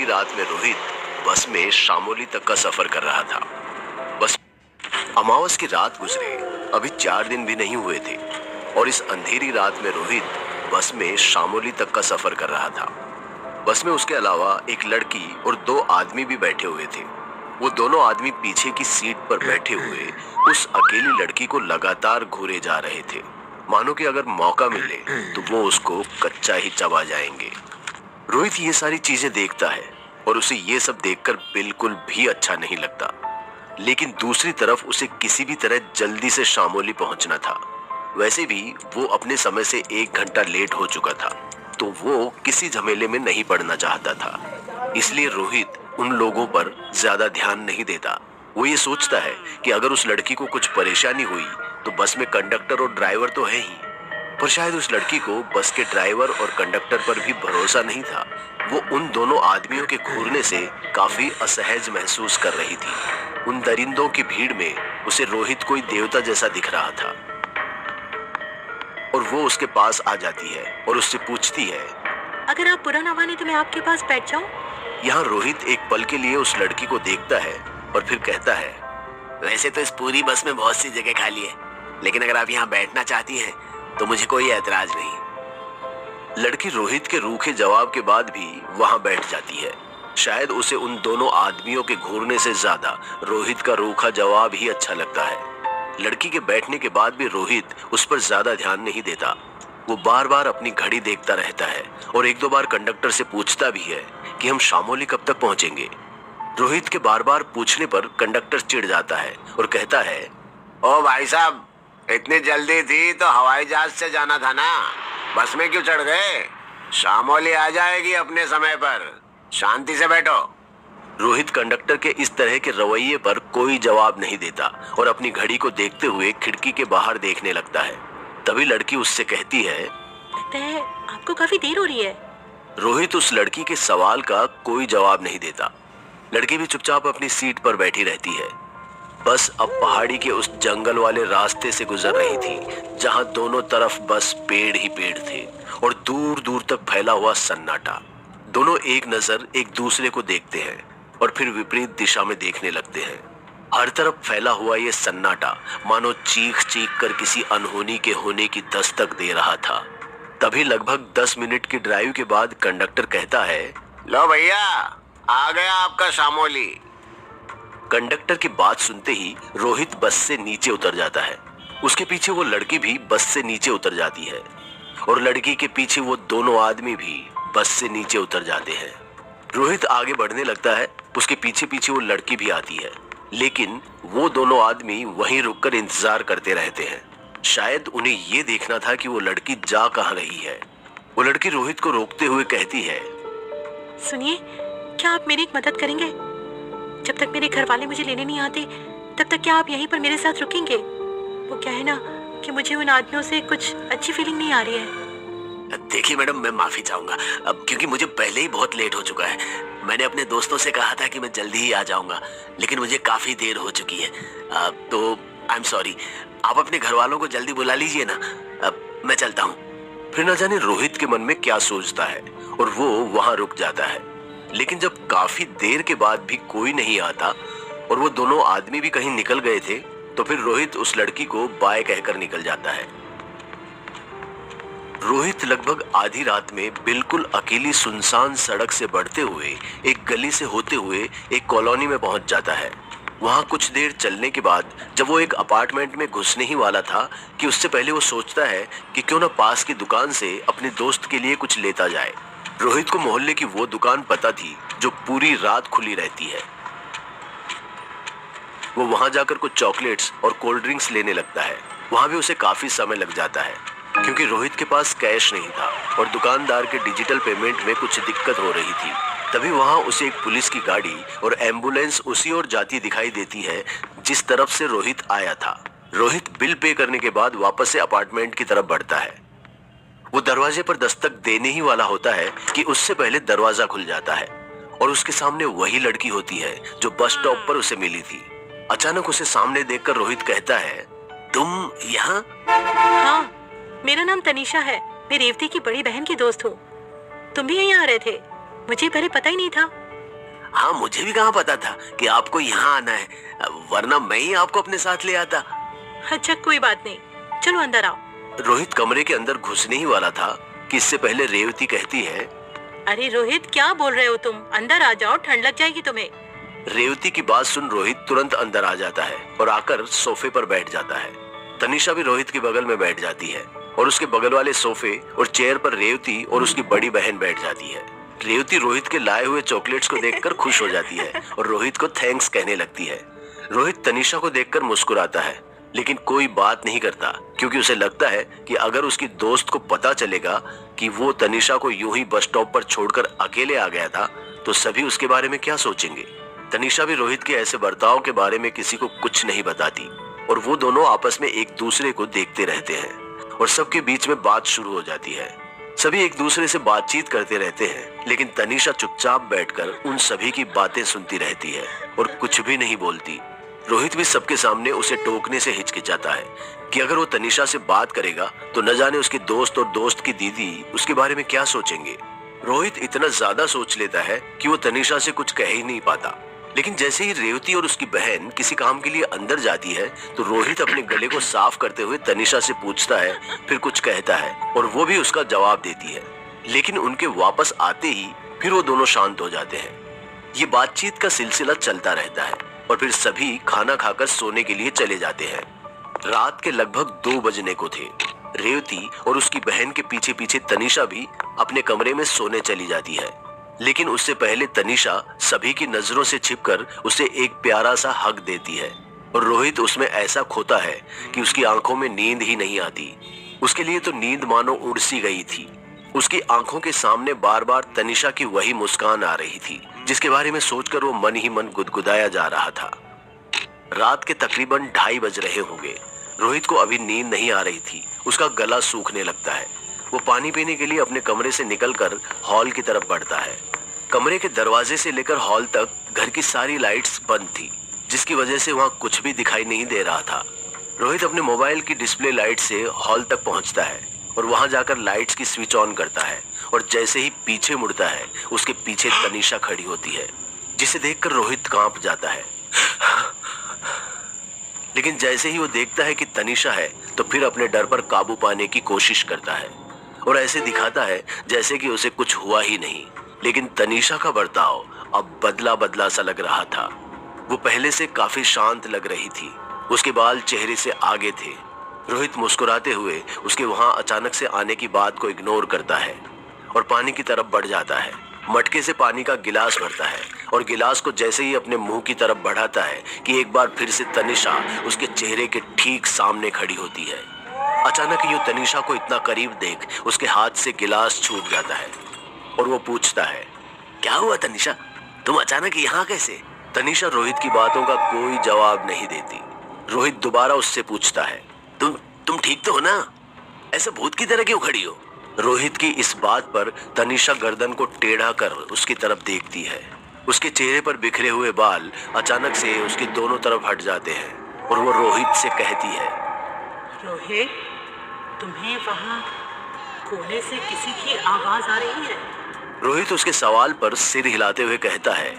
रात में रोहित बस में शामोली तक का सफर कर रहा था। बस अमावस की रात गुजरे अभी 4 दिन भी नहीं हुए थे और इस अंधेरी रात में रोहित बस में शामोली तक का सफर कर रहा था। बस में उसके अलावा एक लड़की और 2 आदमी भी बैठे हुए थे। वो दोनों आदमी पीछे की सीट पर बैठे हुए उस अकेली लड़की को लगातार घूरे जा रहे थे, मानो कि अगर मौका मिले तो वो उसको कच्चा ही चबा जाएंगे। रोहित ये सारी चीजें देखता है और उसे ये सब देखकर बिल्कुल भी अच्छा नहीं लगता, लेकिन दूसरी तरफ उसे किसी भी तरह जल्दी से शामोली पहुंचना था। वैसे भी वो अपने समय से 1 घंटा लेट हो चुका था, तो वो किसी झमेले में नहीं पड़ना चाहता था। इसलिए रोहित उन लोगों पर ज्यादा ध्यान नहीं देता। वो ये सोचता है कि अगर उस लड़की को कुछ परेशानी हुई तो बस में कंडक्टर और ड्राइवर तो है ही, पर शायद उस लड़की को बस के ड्राइवर और कंडक्टर पर भी भरोसा नहीं था। वो उन दोनों आदमियों के घूरने से काफी असहज महसूस कर रही थी। उन दरिंदों की भीड़ में उसे रोहित कोई देवता जैसा दिख रहा था और वो उसके पास आ जाती है और उससे पूछती है, अगर आप बुरा ना माने तो मैं आपके पास बैठ जाऊं? यहाँ रोहित एक पल के लिए उस लड़की को देखता है और फिर कहता है, वैसे तो इस पूरी बस में बहुत सी जगह खाली है, लेकिन अगर आप यहाँ बैठना चाहती हैं तो मुझे कोई ऐतराज नहीं। लड़की रोहित के रूखे जवाब के बाद भी वहां बैठ जाती है। शायद उसे उन दोनों आदमियों के घूरने से ज्यादा रोहित का रूखा जवाब ही अच्छा लगता है। लड़की के बैठने के बाद भी रोहित उस पर ज्यादा ध्यान नहीं देता। वो बार बार अपनी घड़ी देखता रहता है और 1-2 बार कंडक्टर से पूछता भी है कि हम शामोली कब तक पहुंचेंगे। रोहित के बार बार पूछने पर कंडक्टर चिढ़ जाता है और कहता है, ओ भाई साहब, इतनी जल्दी थी तो हवाई जहाज से जाना था ना, बस में क्यों चढ़ गए? शामोली आ जाएगी अपने समय पर, शांति से बैठो। रोहित कंडक्टर के इस तरह के रवैये पर कोई जवाब नहीं देता और अपनी घड़ी को देखते हुए खिड़की के बाहर देखने लगता है। तभी लड़की उससे कहती है, लगता है आपको काफी देर हो रही है। रोहित उस लड़की के सवाल का कोई जवाब नहीं देता। लड़की भी चुपचाप अपनी सीट पर बैठी रहती है। बस अब पहाड़ी के उस जंगल वाले रास्ते से गुजर रही थी जहां दोनों तरफ बस पेड़ ही पेड़ थे और दूर दूर तक फैला हुआ सन्नाटा। दोनों एक नजर एक दूसरे को देखते हैं और फिर विपरीत दिशा में देखने लगते हैं। हर तरफ फैला हुआ ये सन्नाटा मानो चीख चीख कर किसी अनहोनी के होने की दस्तक दे रहा था। तभी लगभग 10 मिनट की ड्राइव के बाद कंडक्टर कहता है, लो भैया, आ गया आपका शामोली। कंडक्टर की बात सुनते ही रोहित बस से नीचे उतर जाता है। उसके पीछे वो लड़की भी बस से नीचे उतर जाती है और लड़की के पीछे वो दोनों आदमी भी बस से नीचे उतर जाते हैं। रोहित आगे बढ़ने लगता है। उसके पीछे पीछे वो लड़की भी आती है, लेकिन वो दोनों आदमी वहीं रुककर इंतजार करते रहते हैं। शायद उन्हें ये देखना था कि वो लड़की जा कहाँ रही है। वो लड़की रोहित को रोकते हुए कहती है, सुनिए, क्या आप मेरी एक मदद करेंगे? जब तक मेरे घर वाले मुझे लेने नहीं आते तब तक क्या आप यहीं पर मेरे साथ रुकेंगे? वो क्या है ना कि मुझे उन आदमियों से कुछ अच्छी फीलिंग नहीं आ रही है। देखिए मैडम, मैं माफी चाहूंगा अब, क्योंकि मुझे पहले ही बहुत लेट हो चुका है। मैंने अपने दोस्तों से कहा था कि मैं जल्दी ही आ जाऊंगा, लेकिन मुझे काफी देर हो चुकी है। तो आई एम सॉरी। आप अपने घर वालों को जल्दी बुला लीजिए ना। अब मैं चलता हूँ। फिर न जाने रोहित के मन में क्या सोचता है और वो वहां रुक जाता है। लेकिन जब काफी देर के बाद भी कोई नहीं आता और वो दोनों आदमी भी कहीं निकल गए थे, तो फिर रोहित उस लड़की को बाय कहकर निकल जाता है। रोहित लगभग आधी रात में बिल्कुल अकेली सुनसान सड़क से बढ़ते हुए एक गली से होते हुए एक कॉलोनी में पहुंच जाता है। वहां कुछ देर चलने के बाद जब वो एक अपार्टमेंट में घुसने ही वाला था कि उससे पहले वो सोचता है कि क्यों ना पास की दुकान से अपने दोस्त के लिए कुछ लेता जाए। रोहित को मोहल्ले की वो दुकान पता थी जो पूरी रात खुली रहती है। वो वहां जाकर कुछ चॉकलेट्स और कोल्ड ड्रिंक्स लेने लगता है। वहां भी उसे काफी समय लग जाता है क्योंकि रोहित के पास कैश नहीं था और दुकानदार के डिजिटल पेमेंट में कुछ दिक्कत हो रही थी। तभी वहां उसे एक पुलिस की गाड़ी और एम्बुलेंस उसी ओर जाती दिखाई देती है जिस तरफ से रोहित आया था। रोहित बिल पे करने के बाद वापस से अपार्टमेंट की तरफ बढ़ता है। वो दरवाजे पर दस्तक देने ही वाला होता है कि उससे पहले दरवाजा खुल जाता है और उसके सामने वही लड़की होती है जो बस स्टॉप पर उसे मिली थी। अचानक उसे सामने देखकर रोहित कहता है, तुम यहाँ? हाँ, मेरा नाम तनीषा है। मैं रेवती की बड़ी बहन की दोस्त हूँ। तुम भी यहीं आ रहे थे? मुझे पहले पता ही नहीं था। हाँ, मुझे भी कहाँ पता था कि आपको यहाँ आना है, वरना मैं ही आपको अपने साथ ले आता। अच्छा कोई बात नहीं, चलो अंदर आओ। रोहित कमरे के अंदर घुसने ही वाला था कि इससे पहले रेवती कहती है, अरे रोहित क्या बोल रहे हो तुम, अंदर आ जाओ, ठंड लग जाएगी तुम्हें। रेवती की बात सुन रोहित तुरंत अंदर आ जाता है और आकर सोफे पर बैठ जाता है। तनिषा भी रोहित के बगल में बैठ जाती है और उसके बगल वाले सोफे और चेयर पर रेवती और उसकी बड़ी बहन बैठ जाती है। रेवती रोहित के लाए हुए चॉकलेट्स को देखकर खुश हो जाती है और रोहित को थैंक्स कहने लगती है। रोहित तनिषा को देखकर मुस्कुराता है, लेकिन कोई बात नहीं करता, क्योंकि उसे लगता है कि अगर उसकी दोस्त को पता चलेगा कि वो तनिषा को यूं ही बस स्टॉप पर छोड़कर अकेले आ गया था, तो सभी उसके बारे में क्या सोचेंगे। तनिषा भी रोहित के ऐसे बर्ताव के बारे में किसी को कुछ नहीं बताती और वो दोनों आपस में एक दूसरे को देखते रहते हैं और सबके बीच में बात शुरू हो जाती है। सभी एक दूसरे से बातचीत करते रहते हैं, लेकिन तनिषा चुपचाप बैठकर उन सभी की बातें सुनती रहती है और कुछ भी नहीं बोलती। रोहित भी सबके सामने उसे टोकने से हिचकिचाता है कि अगर वो तनिषा से बात करेगा तो न जाने उसके दोस्त और दोस्त की दीदी उसके बारे में क्या सोचेंगे। रोहित इतना ज्यादा सोच लेता है कि वो तनिषा से कुछ कह ही नहीं पाता। लेकिन जैसे ही रेवती और उसकी बहन किसी काम के लिए अंदर जाती है तो रोहित अपने गले को साफ करते हुए तनिषा से पूछता है, फिर कुछ कहता है और वो भी उसका जवाब देती है। लेकिन उनके वापस आते ही फिर वो दोनों शांत हो जाते हैं। ये बातचीत का सिलसिला चलता रहता है और फिर सभी खाना खाकर सोने के लिए चले जाते हैं। रात के लगभग 2 बजने को थे। रेवती और उसकी बहन के पीछे पीछे तनिषा भी अपने कमरे में सोने चली जाती है, लेकिन उससे पहले तनिषा सभी की नजरों से छिपकर उसे एक प्यारा सा हग देती है और रोहित उसमें ऐसा खोता है कि उसकी आंखों में नींद ही नहीं आती। उसके लिए तो नींद मानो उड़ सी गई थी। उसकी आंखों के सामने बार बार तनिषा की वही मुस्कान आ रही थी, जिसके बारे में सोचकर वो मन ही मन गुदगुदाया जा रहा था। रात के तकरीबन 2:30 बज रहे होंगे। रोहित को अभी नींद नहीं आ रही थी। उसका गला सूखने लगता है। वो पानी पीने के लिए अपने कमरे से निकलकर हॉल की तरफ बढ़ता है। कमरे के दरवाजे से लेकर हॉल तक घर की सारी लाइट्स बंद थी, जिसकी वजह से वहां कुछ भी दिखाई नहीं दे रहा था। रोहित अपने मोबाइल की डिस्प्ले लाइट से हॉल तक पहुंचता है और वहां जाकर लाइट्स की स्विच ऑन करता है और जैसे ही पीछे मुड़ता है उसके पीछे तनिषा खड़ी होती है, जिसे देखकर रोहित कांप जाता है। लेकिन जैसे ही वो देखता है कि तनिषा है तो फिर अपने डर पर काबू पाने की कोशिश करता है और ऐसे दिखाता है जैसे कि उसे कुछ हुआ ही नहीं। लेकिन तनिषा का बर्ताव अब बदला बदला सा लग रहा था। वो पहले से काफी शांत लग रही थी। उसके बाल चेहरे से आगे थे। रोहित मुस्कुराते हुए उसके वहां अचानक से आने की बात को इग्नोर करता है और पानी की तरफ बढ़ जाता है। मटके से पानी का गिलास भरता है और गिलास को जैसे ही अपने मुंह की तरफ बढ़ाता है कि एक बार फिर से तनिषा उसके चेहरे के ठीक सामने खड़ी होती है। अचानक यूं तनिषा को इतना करीब देख उसके हाथ से गिलास छूट जाता है और वो पूछता है, क्या हुआ तनिषा, तुम अचानक यहाँ कैसे? तनिषा रोहित की बातों का कोई जवाब नहीं देती। रोहित दोबारा उससे पूछता है, तुम ठीक तो हो ना? ऐसे भूत की तरह क्यों खड़ी हो? रोहित की इस बात पर तनिषा गर्दन को टेढ़ा कर उसकी तरफ देखती है। उसके चेहरे पर बिखरे हुए बाल अचानक से उसकी दोनों तरफ हट जाते हैं और वो रोहित से कहती है, रोहित, तुम्हें वहाँ कोने से किसी की आवाज आ रही है? रोहित उसके सवाल पर सिर हिलाते हुए कहता है,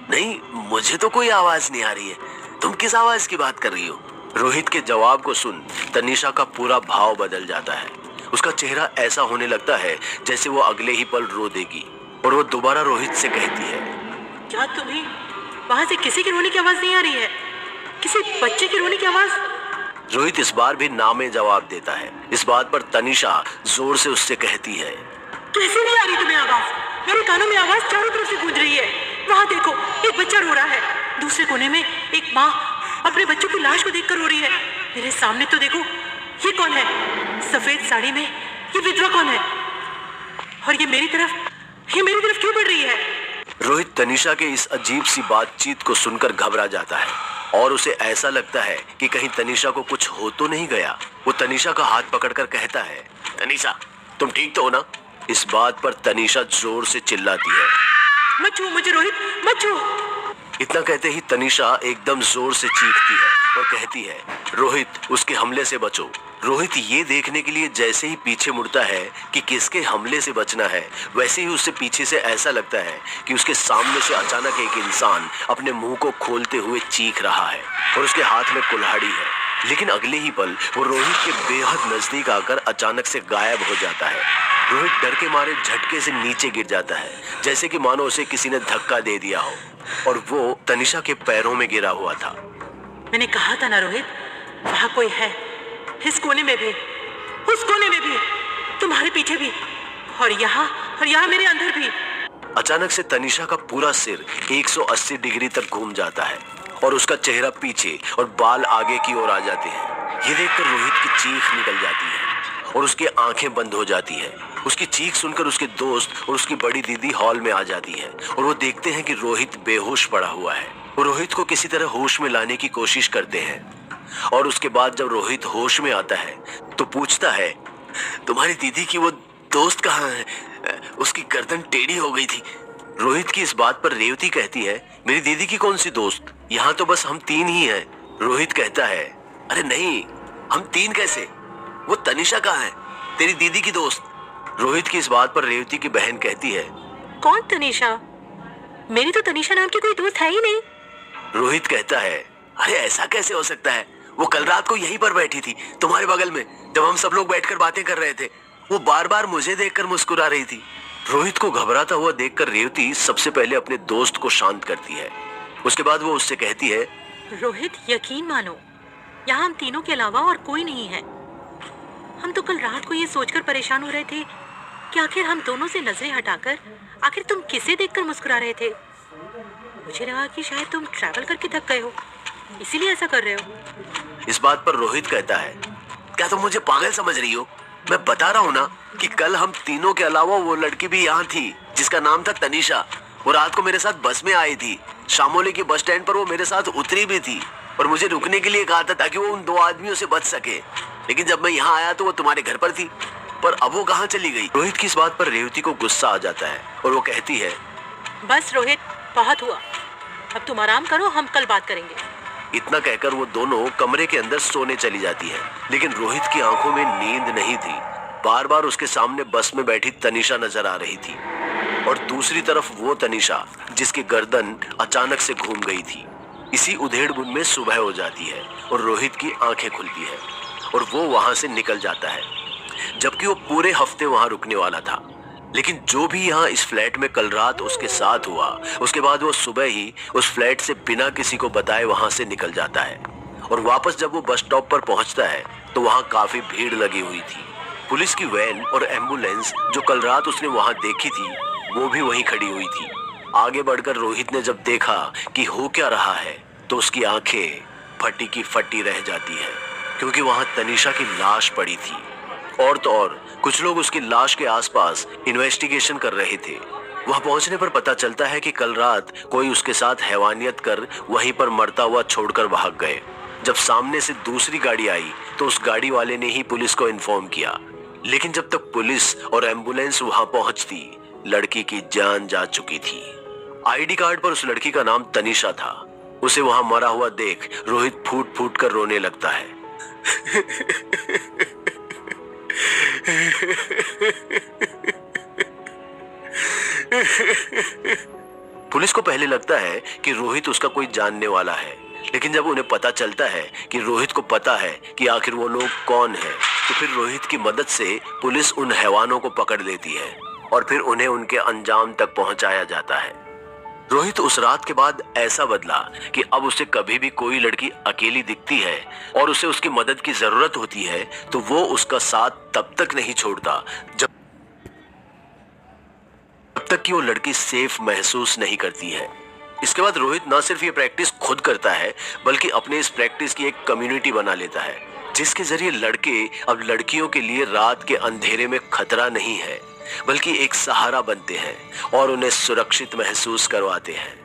नहीं, मुझे तो कोई आवाज नहीं आ रही है। तुम किस आवाज की बात कर रही हो? रोहित के जवाब को सुन तनिषा का पूरा भाव बदल जाता है। उसका चेहरा ऐसा होने लगता है जैसे वो अगले ही पल रो देगी और वो दोबारा रोहित से कहती है, क्या तुम्हें वहां से किसी की रोने की आवाज नहीं आ रही है? किसी बच्चे की रोने की आवाज? रोहित इस बार भी ना में जवाब देता है। इस बात पर तनिषा जोर से उससे कहती है, कैसे नहीं आ रही तुम्हें आवाज? मेरे कानों में आवाज चारों तरफ से गूंज रही है। वहाँ देखो, एक बच्चा रो रहा है। दूसरे कोने में एक माँ अपने बच्चों की लाश को देखकर रो रही है। मेरे सामने तो देखो, ये कौन है? सफेद साड़ी में ये विधवा कौन है? और ये मेरी तरफ क्यों बढ़ रही है? रोहित तनिषा के इस अजीब सी बातचीत को सुनकर घबरा जाता है और उसे ऐसा लगता है कि कहीं तनिषा को कुछ हो तो नहीं गया। वो तनिषा का हाथ पकड़कर कहता है, तनिषा, तुम ठीक तो हो ना? इस बात पर तनिषा जोर से चिल्लाती है, मत छू मुझे रोहित, मत छू। इतना कहते ही तनिषा एकदम जोर से चीखती है और कहती है, रोहित, उसके हमले से बचो। रोहित ये देखने के लिए जैसे ही पीछे मुड़ता है कि किसके हमले से बचना है, वैसे ही उससे पीछे से ऐसा लगता है कि उसके सामने से अचानक एक इंसान अपने मुंह को खोलते हुए चीख रहा है और उसके हाथ में कुल्हाड़ी है। लेकिन अगले ही पल वो रोहित के बेहद नजदीक आकर अचानक से गायब हो जाता है। रोहित डर के मारे झटके से नीचे गिर जाता है, जैसे कि मानो उसे किसी ने धक्का दे दिया हो, और वो तनिषा के पैरों में गिरा हुआ था। मैंने कहा था ना रोहित, वहां कोई है, इस कोने में भी, उस कोने में भी, तुम्हारे पीछे भी, और यहाँ मेरे अंदर भी। अचानक से तनिषा का पूरा सिर 180 डिग्री तक घूम जाता है और उसका चेहरा पीछे और बाल आगे की ओर आ जाते हैं। ये देखकर रोहित की चीख निकल जाती है और उसकी आंखें बंद हो जाती है। उसकी चीख सुनकर उसके दोस्त और उसकी बड़ी दीदी हॉल में आ जाती हैं और वो देखते हैं कि रोहित बेहोश पड़ा हुआ है। वो रोहित को किसी तरह होश में लाने की कोशिश करते हैं और उसके बाद जब रोहित होश में आता है तो पूछता है, तुम्हारी दीदी की वो दोस्त कहाँ है? उसकी गर्दन टेढ़ी हो गई थी। रोहित की इस बात पर रेवती कहती है, मेरी दीदी की कौन सी दोस्त? यहाँ तो बस हम 3 ही हैं। रोहित कहता है, अरे नहीं, हम 3 कैसे? वो तनिषा कहाँ है, तेरी दीदी की दोस्त? रोहित की इस बात पर रेवती की बहन कहती है, कौन तनिषा? मेरी तो तनिषा नाम की कोई दोस्त है ही नहीं। रोहित कहता है, अरे ऐसा कैसे हो सकता है? वो कल रात को यहीं पर बैठी थी तुम्हारे बगल में, जब हम सब लोग बैठकर बातें कर रहे थे। वो बार बार मुझे देखकर मुस्कुरा रही थी। रोहित को घबराता हुआ देखकर रेवती सबसे पहले अपने दोस्त को शांत करती है। उसके बाद वो उससे कहती है, रोहित यकीन मानो, यहाँ हम तीनों के अलावा और कोई नहीं है। हम तो कल रात को ये सोचकर परेशान हो रहे थे कि आखिर हम दोनों से नजरें हटाकर आखिर तुम किसे देखकर मुस्कुरा रहे थे। मुझे लगा कि शायद तुम ट्रैवल करके थक गए हो, इसीलिए ऐसा कर रहे हो। इस बात पर रोहित कहता है, क्या तुम मुझे पागल समझ रही हो? मैं बता रहा हूँ ना कि कल हम तीनों के अलावा वो लड़की भी यहाँ थी जिसका नाम था तनिषा। वो रात को मेरे साथ बस में आई थी। शामोली के बस स्टैंड पर वो मेरे साथ उतरी भी थी और मुझे रुकने के लिए कहा था ताकि वो उन 2 आदमियों से बच सके। लेकिन जब मैं यहाँ आया तो वो तुम्हारे घर पर थी, पर अब वो कहाँ चली गई? रोहित की इस बात पर रेवती को गुस्सा आ जाता है और वो कहती है, बस रोहित, बहुत हुआ, अब तुम आराम करो, हम कल बात करेंगे। इतना कहकर वो दोनों कमरे के अंदर सोने चली जाती है। लेकिन रोहित की आंखों में नींद नहीं थी। बार बार उसके सामने बस में बैठी तनिषा नजर आ रही थी और दूसरी तरफ वो तनिषा जिसकी गर्दन अचानक से घूम गई थी। इसी उधेड़-बुन में सुबह हो जाती है और रोहित की आंखें खुलती है और वो वहां से निकल जाता है, जबकि वो पूरे हफ्ते वहां रुकने वाला था। लेकिन जो भी यहाँ इस फ्लैट में कल रात उसके साथ हुआ, उसके बाद वो सुबह ही उस फ्लैट से बिना किसी को बताए वहां से निकल जाता है और वापस जब वो बस स्टॉप पर पहुंचता है तो वहां काफी भीड़ लगी हुई थी। पुलिस की वैन और एम्बुलेंस जो कल रात उसने वहां देखी थी वो भी वहीं खड़ी हुई थी। आगे बढ़कर रोहित ने जब देखा कि हो क्या रहा है तो उसकी आंखें फटी की फटी रह जाती है, क्योंकि वहां तनिषा की लाश पड़ी थी। और तो और कुछ लोग उसकी लाश के आसपास इन्वेस्टिगेशन कर रहे थे। वहां पहुंचने पर पता चलता है कि कल रात कोई उसके साथ हैवानियत कर वहीं पर मरता हुआ छोड़कर भाग गए। जब सामने से दूसरी गाड़ी आई तो उस गाड़ी वाले ने ही पुलिस को इन्फॉर्म किया। लेकिन जब तक पुलिस और एम्बुलेंस वहां पहुंचती, लड़की की जान जा चुकी थी। आईडी कार्ड पर उस लड़की का नाम तनिषा था। उसे वहां मरा हुआ देख रोहित फूट फूट कर रोने लगता है। पुलिस को पहले लगता है कि रोहित उसका कोई जानने वाला है, लेकिन जब उन्हें पता चलता है कि रोहित को पता है कि आखिर वो लोग कौन है, तो फिर रोहित की मदद से पुलिस उन हैवानों को पकड़ लेती है और फिर उन्हें उनके अंजाम तक पहुंचाया जाता है। रोहित उस रात के बाद ऐसा बदला कि अब उसे कभी भी कोई लड़की अकेली दिखती है और उसे उसकी मदद की जरूरत होती है तो वो उसका साथ तब तक नहीं छोड़ता जब तक कि वो लड़की सेफ महसूस नहीं करती है। इसके बाद रोहित न सिर्फ ये प्रैक्टिस खुद करता है बल्कि अपने इस प्रैक्टिस की एक कम्युनिटी बना लेता है, जिसके जरिए लड़के अब लड़कियों के लिए रात के अंधेरे में खतरा नहीं है बल्कि एक सहारा बनते हैं और उन्हें सुरक्षित महसूस करवाते हैं।